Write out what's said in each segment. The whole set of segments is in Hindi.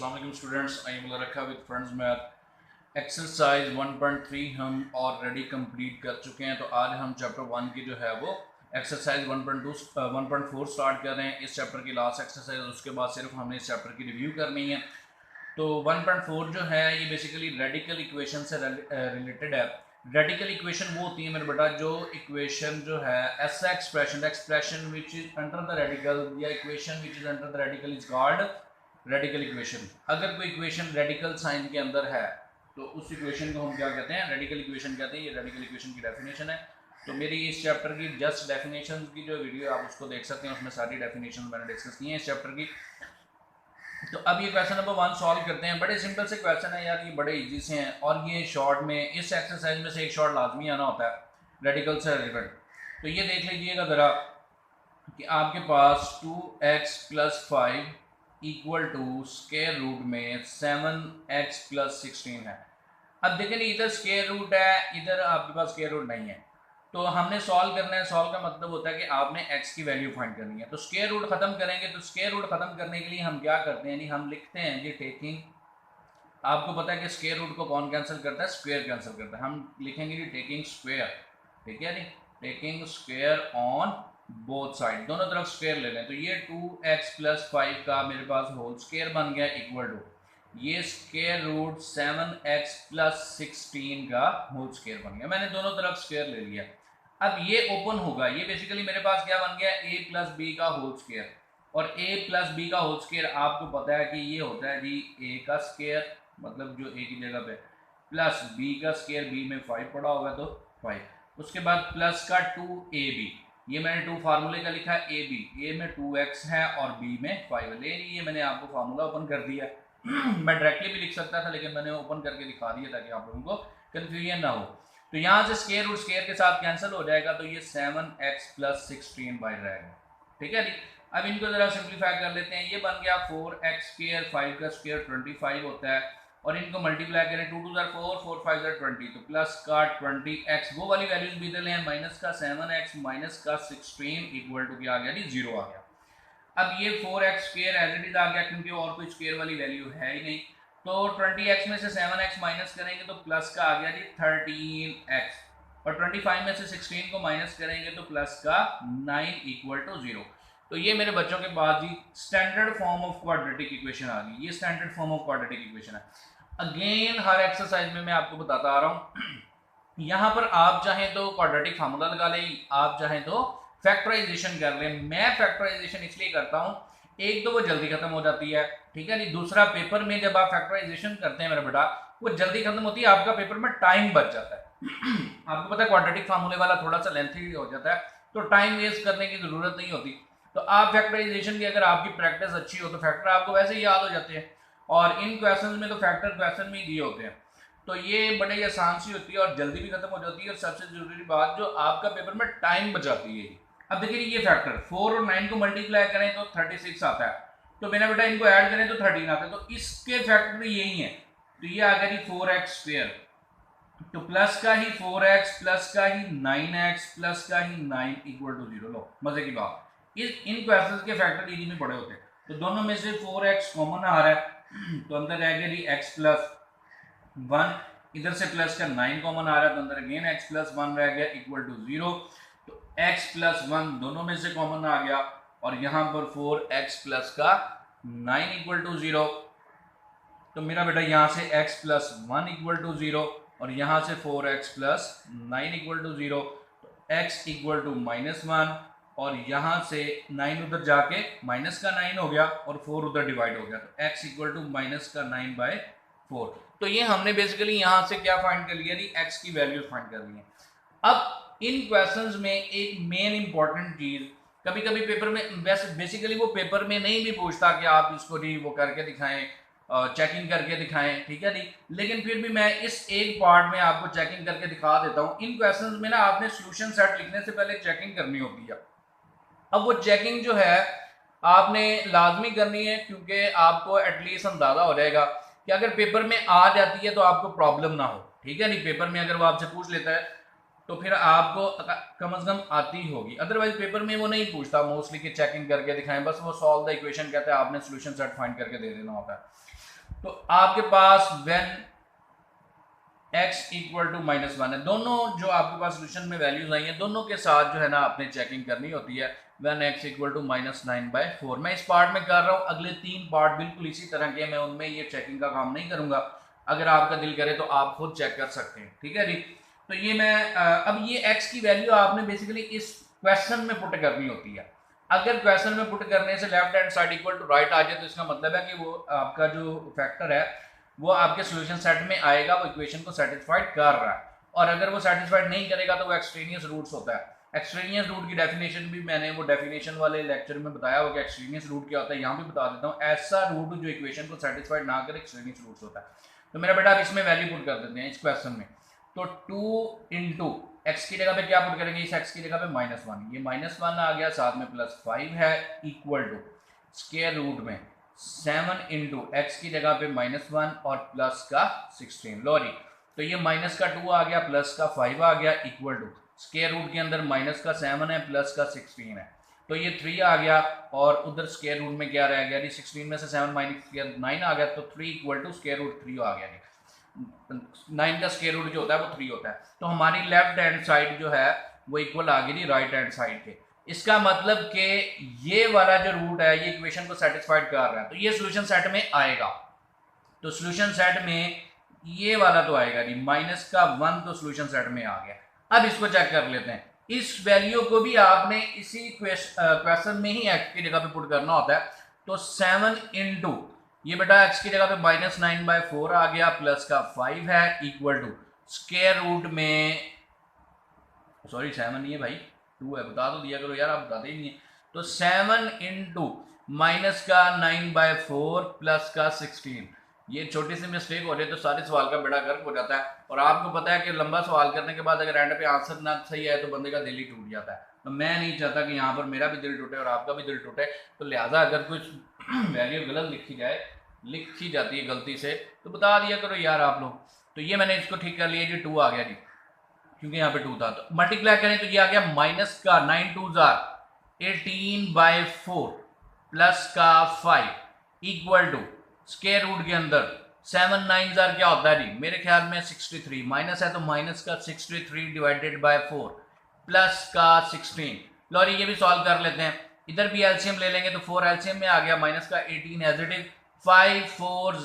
अस्सलाम वालेकुम स्टूडेंट्स, आई एम रखा विद फ्रेंड्स मैथ एक्सरसाइज 1.3 हम ऑलरेडी कंप्लीट कर चुके हैं। तो आज हम चैप्टर 1 की जो है वो एक्सरसाइज 1.4 स्टार्ट कर रहे हैं। इस चैप्टर की लास्ट एक्सरसाइज, उसके बाद सिर्फ हमने इस चैप्टर की रिव्यू करनी है। तो 1.4 जो है ये बेसिकली रेडिकल इक्वेशन से रिलेटेड है। रेडिकल इक्वेशन वो होती है मेरे बेटा जो इक्वेशन जो है ऐसा expression which is under the radical या equation which is under the radical is called radical equation. अगर कोई इक्वेशन रेडिकल साइन के अंदर है तो उस इक्वेशन को हम क्या कहते हैं, रेडिकल इक्वेशन कहते हैं। ये रेडिकल इक्वेशन की डेफिनेशन है। तो मेरी इस चैप्टर की जस्ट डेफिनेशन की जो वीडियो आप उसको देख सकते हैं, उसमें सारी डेफिनेशन मैंने डिस्कस की है इस चैप्टर की। तो अब ये क्वेश्चन नंबर 1 सॉल्व करते हैं। बड़े सिंपल से क्वेश्चन है यार, ये बड़े इजी से हैं और ये शॉर्ट में इस एक्सरसाइज में से एक शॉर्ट लाजमी आना होता है रेडिकल से रिलेटेड। तो ये देख लीजिएगा ज़रा कि आपके पास 2x + 5 equal to square root में 7x + 16 है। अब देखें इधर स्क्वायर रूट है, इधर आपके पास स्क्वायर रूट नहीं है। तो हमने सॉल्व करना है। सॉल्व का मतलब होता है कि आपने x की वैल्यू फाइंड करनी है। तो स्क्वायर रूट खत्म करेंगे। तो स्क्वायर रूट खत्म करने के लिए हम क्या करते हैं जी, हम लिखते हैं जी टेकिंग, आपको पता है कि स्क्वायर रूट को कौन कैंसिल करता है, स्क्वायर कैंसिल करता है। हम लिखेंगे जी टेकिंग स्क्वायर, ठीक है जी, taking square on both side, दोनों तरफ स्क्वायर ले लें। तो ये 2x + 5 का मेरे पास होल स्क्वायर बन गया इक्वल टू ये स्क्वायर रूट 7x + 16 का होल स्क्वायर बन गया। मैंने दोनों तरफ स्क्वायर ले लिया। अब ये ओपन होगा, ये बेसिकली मेरे पास क्या बन गया, a + b का होल स्क्वायर। और a + b का होल स्क्वायर आपको पता है कि ये होता है जी a का स्क्वायर, मतलब जो a की जगह पे, प्लस b का स्क्वायर, b में 5 पड़ा होगा तो 5, उसके बाद प्लस का 2ab, ये मैंने 2 फार्मूले का लिखा है। a में 2x है और b में 5 है। ले लीजिए, मैंने आपको फार्मूला ओपन कर दिया। मैं डायरेक्टली भी लिख सकता था लेकिन मैंने ओपन करके दिखा दिया ताकि आप लोगों को कंफ्यूजन ना हो। तो यहाँ से स्क्वायर रूट स्क्वायर के साथ कैंसिल हो जाएगा, तो ये 7x + 16 बाहर रहेगा, ठीक है जी। अब इनको जरा सिंप्लीफाई कर लेते हैं। ये बन गया 4x², 5 का स्क्वायर 25 होता है, और इनको मल्टीप्लाई करें 2 * 4, 4 × 5 = 20, तो प्लस का 20x, वो वाली वैल्यूज भी दे लें, माइनस का 7x माइनस का 16 इक्वल टू क्या आ गया जी, 0 आ गया। अब ये 4x² एज इट इज आ गया क्योंकि और कोई स्क्वायर वाली वैल्यू है ही नहीं। तो 20x में से 7x माइनस करेंगे तो प्लस का आ गया जी 13x, और 25 में से 16 को माइनस करेंगे तो प्लस का 9 इक्वल टू 0। तो ये मेरे बच्चों के पास जी standard form of quadratic equation आ गई। ये standard form of quadratic equation है। अगेन हर एक्सरसाइज में मैं आपको बताता आ रहा हूँ, यहाँ पर आप चाहें तो क्वाड्रेटिक फार्मूला लगा लें, आप चाहें तो फैक्टराइजेशन कर लें। मैं फैक्टराइजेशन इसलिए करता हूँ, एक तो वो जल्दी खत्म हो जाती है, ठीक है नहीं। दूसरा, पेपर में जब आप फैक्टराइजेशन करते हैं मेरा बेटा, वो जल्दी खत्म होती है, आपका पेपर में टाइम बच जाता है। आपको पता है क्वाड्रेटिक फार्मूले वाला थोड़ा सा लेंथी हो जाता है, तो टाइम वेस्ट करने की जरूरत नहीं होती। तो आप फैक्टराइजेशन की अगर आपकी प्रैक्टिस अच्छी हो तो फैक्टर आपको वैसे ही याद हो जाते हैं, और इन क्वेश्चन में तो फैक्टर क्वेश्चन में दिए होते हैं। तो ये बड़े आसान सी होती है और जल्दी भी खत्म हो जाती है, और सबसे जरूरी बात जो आपका पेपर में टाइम बचाती है। अब देखिए ये फैक्टर 4 और 9 को मल्टीप्लाई करें तो 36 आता है, तो मेरा बेटा इनको ऐड करें तो 13 आता है। तो इसके फैक्टर यही है। तो ये आ गया जी 4x², तो प्लस का ही 4x प्लस का ही 9x प्लस का ही 9 इक्वल टू 0। लो मजे की बात, इन क्वेश्चंस के फैक्टर इजी में पड़े होते हैं। तो दोनों में से 4x कॉमन आ रहा है, तो अंदर रह गया जी x + 1, इधर से प्लस का 9 कॉमन आ रहा है, तो अंदर अगेन x + 1 रह गया इक्वल टू 0। तो x + 1 दोनों में से कॉमन आ गया, और यहाँ पर 4x प्लस का 9 इक्वल टू 0। तो मेरा बेटा यहाँ से x + 1 इक्वल टू 0, और यहाँ से 4x + 9 इक्वल टू 0। तो x इक्वल टू -1, और यहाँ से 9 उधर जाके माइनस का 9 हो गया, और 4 उधर डिवाइड हो गया, तो x इक्वल टू -9/4। तो ये हमने बेसिकली यहाँ से क्या फाइंड कर लिया जी, x की वैल्यू फाइंड कर ली है। अब इन क्वेश्चंस में एक मेन इंपॉर्टेंट चीज, कभी कभी पेपर में, वैसे बेसिकली वो पेपर में नहीं भी पूछता कि आप इसको जी वो करके दिखाएं, चेकिंग करके दिखाएं, ठीक है जी, लेकिन फिर भी मैं इस एक पार्ट में आपको चेकिंग करके दिखा देता हूं। इन क्वेश्चंस में ना आपने सॉल्यूशन सेट लिखने से पहले चेकिंग करनी होती है। अब वो चेकिंग जो है आपने लाजमी करनी है, क्योंकि आपको एटलीस्ट अंदाजा हो जाएगा कि अगर पेपर में आ जाती है तो आपको प्रॉब्लम ना हो, ठीक है नहीं। पेपर में अगर वो आपसे पूछ लेता है तो फिर आपको कम से कम आती ही होगी, अदरवाइज पेपर में वो नहीं पूछता मोस्टली कि चेकिंग करके दिखाएं, बस वो सॉल्व द इक्वेशन कहता है, आपने सॉल्यूशन सेट फाइंड करके दे देना होता है। तो आपके पास व्हेन x इक्वल टू -1 है, दोनों जो आपके पास सोल्यूशन में वैल्यूज आई हैं दोनों के साथ जो है ना आपने चेकिंग करनी होती है। व्हेन x इक्वल टू -9/4 मैं इस पार्ट में कर रहा हूँ, अगले 3 पार्ट बिल्कुल इसी तरह के, मैं उनमें ये चेकिंग का काम नहीं करूंगा। अगर आपका दिल करे तो आप खुद चेक कर सकते हैं, ठीक है जी। तो ये मैं अब ये x की वैल्यू आपने बेसिकली इस क्वेश्चन में पुट करनी होती है। अगर क्वेश्चन में पुट करने से left hand side equal to right आ जाए तो इसका मतलब है कि वो आपका जो फैक्टर है वो आपके सॉल्यूशन सेट में आएगा, वो इक्वेशन को सेटिस्फाइड कर रहा है। और अगर वो सेटिस्फाइड नहीं करेगा तो वो एक्सट्रेनियस रूट्स होता है। एक्सट्रेनियस रूट की डेफिनेशन भी मैंने वो डेफिनेशन वाले लेक्चर में बताया हुआ कि एक्सट्रेनियस रूट क्या होता है, यहाँ भी बता देता हूँ। ऐसा रूट जो इक्वेशन को सेटिस्फाइड ना करे एक्सट्रेनियस रूट्स होता है। तो मेरा बेटा अब इसमें वैल्यू पुट कर देते हैं इस क्वेश्चन में। तो 2 इंटू एक्स की जगह पे क्या पुट करेंगे, इस एक्स की जगह पे -1, ये -1 आ गया, साथ में +5 है, इक्वल टू स्क्वायर रूट में 7 इंटू एक्स की जगह पे -1 और प्लस का 16। लो जी, तो ये माइनस का 2 आ गया, प्लस का 5 आ गया, इक्वल टू स्क्वायर रूट के अंदर माइनस का 7 है, प्लस का 16 है, तो ये 3 आ गया। और उधर स्क्वायर रूट में क्या रह गया जी, 16 में से 7 माइनस किया 9 आ गया, तो 3 इक्वल टू स्क्वायर रूट 3 आ गया जी। 9 का स्क्वायर रूट जो होता है वो 3 होता है। तो हमारी लेफ्ट हैंड साइड जो है वो इक्वल आ गई जी राइट हैंड साइड के। इसका मतलब कि ये वाला जो रूट है ये इक्वेशन को सेटिस्फाइड कर रहा है, तो ये सॉल्यूशन सेट में आएगा। तो सॉल्यूशन सेट में ये वाला तो आएगा जी, -1 तो सॉल्यूशन सेट में आ गया। अब इसको चेक कर लेते हैं। इस वैल्यू को भी आपने इसी क्वेश्चन में ही एक्स की जगह पे पुट करना होता है। तो 7 इंटू ये बेटा एक्स की जगह पे -9/4 आ गया, प्लस का 5 है, इक्वल टू स्क्वायर रूट में, सॉरी 7 नहीं है भाई 2 है, बता दो दिया करो यार, आप बताते ही नहीं है। तो 7 इंटू माइनस का 9/4 प्लस का 16, ये छोटी सी मिस्टेक हो जाए तो सारे सवाल का बेड़ा गर्क हो जाता है। और आपको पता है कि लंबा सवाल करने के बाद अगर एंड पे आंसर ना सही है तो बंदे का दिल ही टूट जाता है। तो मैं नहीं चाहता कि यहाँ पर मेरा भी दिल टूटे और आपका भी दिल टूटे। तो लिहाजा अगर कुछ वैल्यू गलत लिखी जाती है गलती से तो बता दिया करो यार आप लोग। तो ये मैंने इसको ठीक कर लिया जी, 2 आ गया जी, क्योंकि यहाँ पे 2 था। तो मल्टीप्लाई करें तो ये आ गया माइनस का 9 2 18/4 प्लस का 5 इक्वल टू स्क्वायर रूट के अंदर 7 9 क्या होता है जी, मेरे ख्याल में 63, माइनस है तो माइनस का 63 डिवाइडेड बाय 4 प्लस का 16। लो ये भी सॉल्व कर लेते हैं। इधर भी एलसीएम ले लेंगे तो 4 एलसीएम में आ गया, माइनस का 18 एज इट इज, 5 4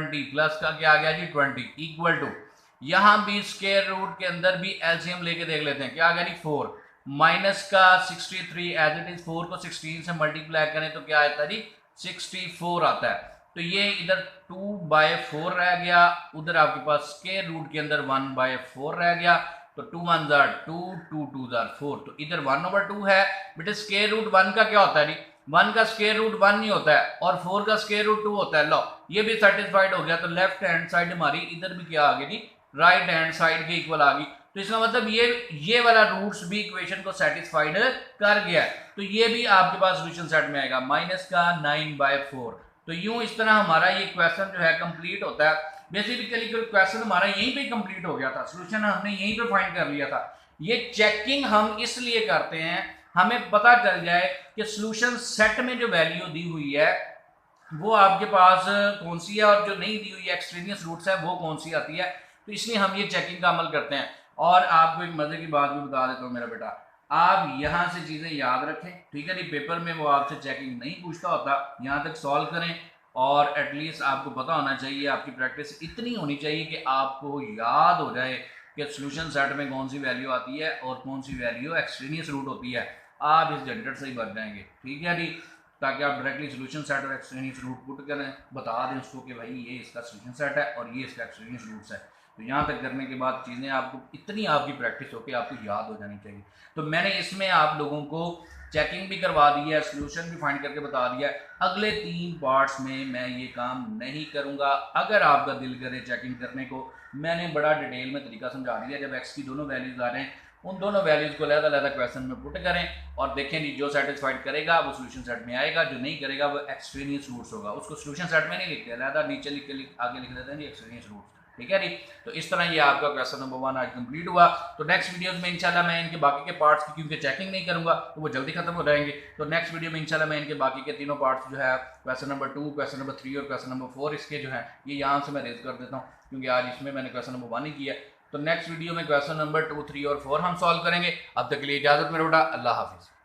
20 प्लस का क्या आ गया जी 20, इक्वल टू यहां भी स्क्वायर रूट के अंदर भी एलसीएम लेके देख लेते हैं, क्या आ गया जी 4, माइनस का 63 एज इट इज, 4 को 16 से मल्टीप्लाई करें तो क्या आता है जी 64 आता है। तो ये इधर 2/4 रह गया, उधर आपके पास स्क्वायर रूट के अंदर 1/4 रह गया, तो 2 1 2 2 2 4, तो इधर 1/2 है। बेटे स्क्वायर रूट 1 का क्या होता है जी, 1 का स्क्वायर रूट 1 नहीं होता है और 4 का स्क्वायर रूट 2 होता है। लो ये भी सेटिस्फाइड हो गया, तो लेफ्ट हैंड साइड हमारी इधर भी क्या आ गई जी राइट हैंड साइड के इक्वल आ गई। तो इसका मतलब ये वाला रूट्स भी इक्वेशन को सेटिस्फाइड कर गया है, तो ये भी आपके पास सॉल्यूशन सेट में आएगा, माइनस का 9/4। तो यूं इस तरह हमारा ये क्वेश्चन जो है कंप्लीट होता है। बेसिकली क्वेश्चन हमारा यहीं पे कंप्लीट हो गया था, सॉल्यूशन हमने यहीं पे फाइंड कर लिया था। ये चेकिंग हम इसलिए करते हैं, हमें पता चल जाए कि सॉल्यूशन सेट में जो वैल्यू दी हुई है वो आपके पास कौन सी है और जो नहीं दी हुई एक्सट्रेनियस रूट्स है वो कौन सी आती है। तो इसलिए हम ये चेकिंग का अमल करते हैं। और आपको एक मजे की बात भी बता देता हूँ मेरा बेटा, आप यहाँ से चीजें याद रखें, ठीक है जी। पेपर में वो आपसे चेकिंग नहीं पूछता होता, यहाँ तक सॉल्व करें और एटलीस्ट आपको पता होना चाहिए, आपकी प्रैक्टिस इतनी होनी चाहिए कि आपको याद हो जाए कि सॉल्यूशन सेट में कौन सी वैल्यू आती है और कौन सी वैल्यू एक्सट्रेनियस रूट होती है। आप इस झंझट से ही बच जाएंगे, ठीक है जी, ताकि आप डायरेक्टली सॉल्यूशन सेट और एक्सट्रेनियस रूट पुट करें, बता दें उसको कि भाई ये इसका सॉल्यूशन सेट है और ये इसका एक्सट्रेनियस रूट्स है। तो यहाँ तक करने के बाद चीज़ें आपको इतनी आपकी प्रैक्टिस हो कि आपको याद हो जानी चाहिए। तो मैंने इसमें आप लोगों को चेकिंग भी करवा दी है, सॉल्यूशन भी फाइंड करके बता दिया है। अगले 3 पार्ट्स में मैं ये काम नहीं करूँगा। अगर आपका दिल करे चेकिंग करने को, मैंने बड़ा डिटेल में तरीका समझा दिया। जब एक्स की दोनों वैल्यूज़ आ रहे हैं उन दोनों वैल्यूज़ को अलग-अलग क्वेश्चन में पुट करें और देखें जी जो सेटिस्फाइड करेगा वो सॉल्यूशन सेट में आएगा, जो नहीं करेगा वो एक्सट्रेनियस रूट्स होगा। उसको सॉल्यूशन सेट में नहीं लिखते, अलग नीचे लिख के आगे लिख देते हैं जी एक्सट्रेनियस रूट्स। ठीक है जी। तो इस तरह ये आपका क्वेश्चन नंबर 1 आज कंप्लीट हुआ। तो नेक्स्ट वीडियोस में इंशाल्लाह मैं इनके बाकी के पार्ट्स की क्योंकि चेकिंग नहीं करूंगा तो वो जल्दी खत्म हो जाएंगे। तो नेक्स्ट वीडियो में इंशाल्लाह मैं इनके बाकी के तीनों पार्ट्स जो है क्वेश्चन नंबर 2, क्वेश्चन नंबर 3 और क्वेश्चन नंबर 4 इसके जो है ये यहाँ से मैं रेज कर देता हूँ क्योंकि आज इसमें मैंने क्वेश्चन नंबर 1 ही किया। तो नेक्स्ट वीडियो में क्वेश्चन नंबर 2, 3 और 4 हम सॉल्व करेंगे। अब तक के लिए इजाजत मेरे बेटा, अल्लाह हाफिज़।